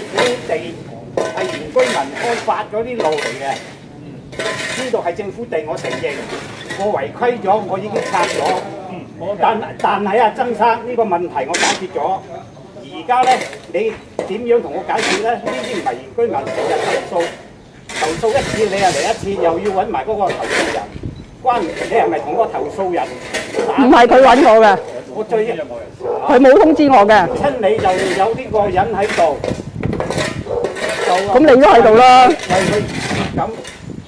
府地係原居民開發嗰啲路嚟嘅，呢度係政府地，我承認。我違規咗，我已經拆咗。但係啊，曾生呢個問題我解決咗。而家咧，你點樣同我解決咧？呢啲唔係原居民成日投訴一次你又嚟一次，又要揾埋嗰個投訴人。關你係咪同嗰個投訴人？唔係佢揾我嘅，我最佢冇通知我嘅。親你就有呢個人喺度，咁你都喺度啦。為佢咁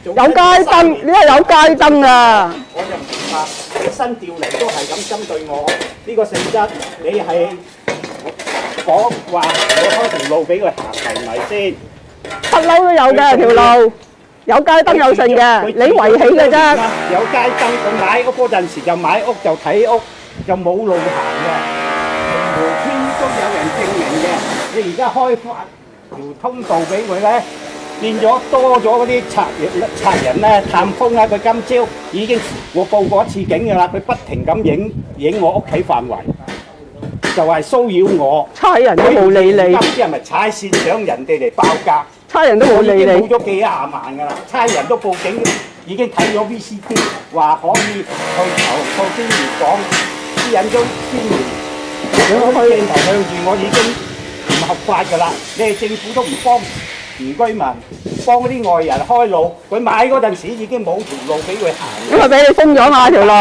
有街燈，你係有街燈啊！我就唔明白，你新調嚟都係咁針對我呢個性質，你係講話我開條路俾佢行係咪先？不嬲都有嘅條路，有街燈有剩嘅，你圍起嘅啫。有街燈，佢買屋嗰陣時就買屋就睇屋，就冇路行嘅，條天都有人證明嘅。你而家開發條通道俾佢咧，變咗多咗嗰啲賊人咧探風啊！佢今朝已經我報過一次警㗎啦，佢不停咁影我屋企範圍，就係騷擾我。差人都冇理你，今次係咪踩線想人哋嚟爆格？差人都冇理已經冇你。咗幾廿萬㗎啦，差人都報警，已經睇咗 VCD， 話可以去投訴專員講私隱咗專員，兩個鏡頭向住我已經唔合法㗎啦。你哋政府都唔幫原居民，幫嗰啲外人開路，佢買嗰陣時已經冇條路俾佢行。咁咪俾你封咗嘛條路。